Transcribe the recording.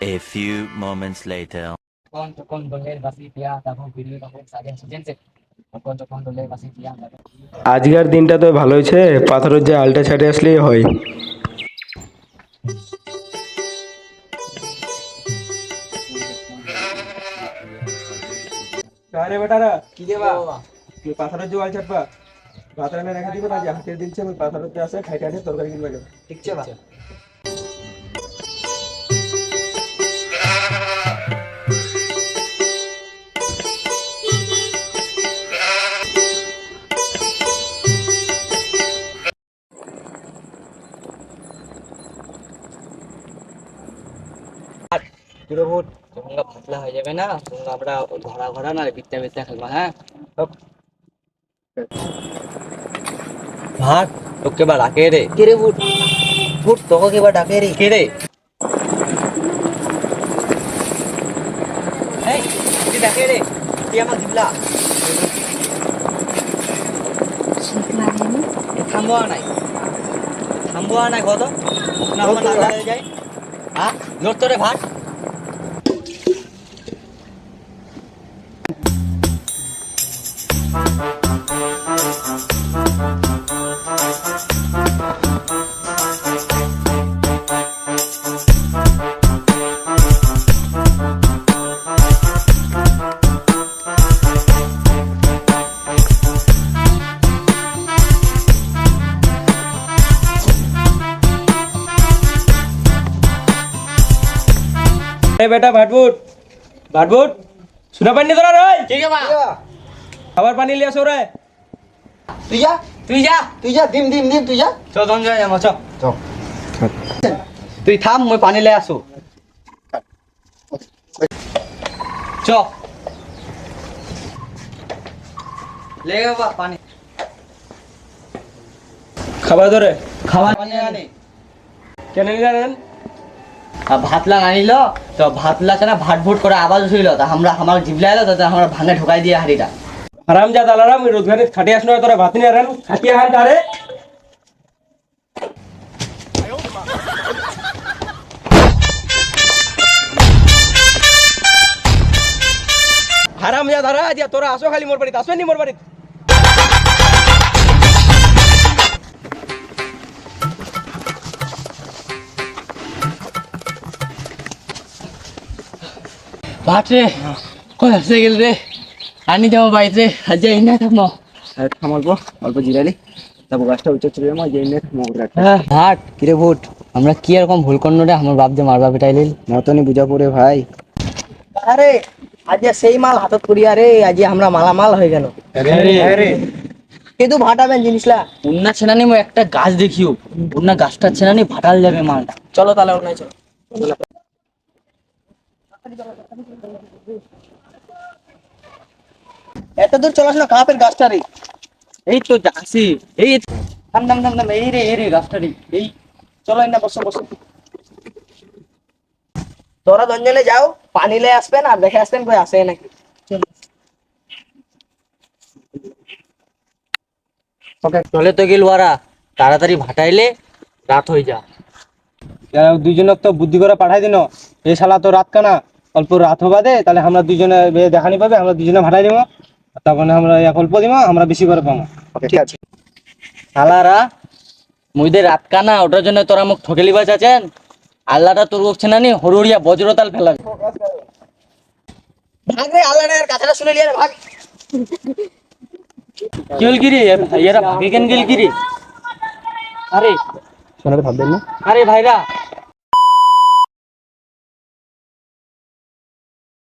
A few moments later. আজকের দিনটা তো ভালো হয়েছে, পাথরের যে আলটা ছাড়ে আসলেই হয়। আরে বেটারা কি দেবা পাথরের যে আল ছাড়বা পাথর এনে রেখে দিবে না, যে হাতের দিচ্ছে আমি পাথরের যে আছে খাইতে আনে তরকারি কিনবা যাবো। ঠিক আছে। কিরোভূত তোমরা পাতলা হয়ে যাবে না, তোমরা আমরা ঘোরা ঘোরা না বিদ্যা বিদ্যা খেলবো। হ্যাঁ ভাত তোকে বা ডাকে রে। কে রে ভূত? ভূত তোকে কে বা ডাকে রে? কে রে? এই তুই ডাকে রে, তুই আমার জিবলা থামবোয়া নাই, থামবোয়া নাই কত না আমার নালা হয়ে যায়। হ্যাঁ লড়তো রে ভাত। বেটা ভাটবুট ভাটবুট সুনা পানি তোরা রে, ঠিক আছে খাবার পানি লিয়ে আসো রে। তুই যা তুই যা তুই যা দিম দিম দিম তুই যা। চ ধনজয় যাবো চ চ। তুই থাম মই পানি লে আসো। চ লে বাবা পানি। খাবার ধরে খাবার পানি আনে কেন জানেন? ভাতলা আনিল তো ভাতলা না ভাট ভুট করে আওয়াজ হইল তা আমরা আমার জিবলা এলো তো আমরা ভাঙে ঢোকাই দিয়ে হাড়িটা। আরাম যা দালারাম রোজগারে খাটিয়ে আসনো তোরা ভাত নিয়ে আরেন খাটিয়ে হান তারে। হারাম যা দাঁড়া দিয়া তোরা আসো খালি মোর বাড়িতে, আসো নি মোর বাড়িতে। ভাত রে কই আসে গেল রে, আনি যাবো বাড়িতে আজ না থামো। থামল অল্প জিরালি তারপর গাছটা উচ্চ চলে যাবো যে ভাট কিরে ভুট আমরা কি এরকম ভুল করলো রে, আমার বাপ যে মারবা পিটাইলিল মতনই বুঝা পড়ে ভাই। আরে আজ সেই মাল হাতত করিয়া রে, আজ আমরা মালামাল হয়ে গেল। কিন্তু ভাটাবেন জিনিসলা উন্না ছেনানি মো একটা গাছ দেখিও, উন্না গাছটা ছেনানি ভাটাল যাবে মালটা। চলো তাহলে উন্নাই চলো। এত দূর চলাস না কাপের গাছটা রে? এই তো যাচ্ছি এই থাম থাম থাম থাম, এই রে গাছটা রে এই। চলো না বসো বসো। তোরা দঞ্জলে যাও পানি লে আসবেন আর দেখে আসবেন কই আসে নাকি। ওকে চলে তো গেল ওরা, তাড়াতাড়ি ভাটাইলে রাত হয়ে যা। দুইজনক তো বুদ্ধি করে পাঠাই দিন, এই শালা তো রাত কানা অল্প রাত হবা দে, তাহলে আমরা দুইজনে দেখানি পাবে, আমরা দুইজনে ভাড়াই দিব, তখন আমরা এক অল্প দিব, আমরা বেশি করে পাবো। ঠিক আছে শালারা মুইদের রাত কানা ওটার জন্য তোরা মুখ ঠকে লিবা চাচ্ছেন। আল্লাহটা তোর উঠছে না নি হরুড়িয়া বজ্রতাল ফেলাবে। ভাগ রে আল্লাহর কথাটা শুনে লিয়ে ভাগ। কি হল কি রে এরা ভাগে কেন গেল কি রে? আরে শোনাতে ভাববেন না। আরে ভাইরা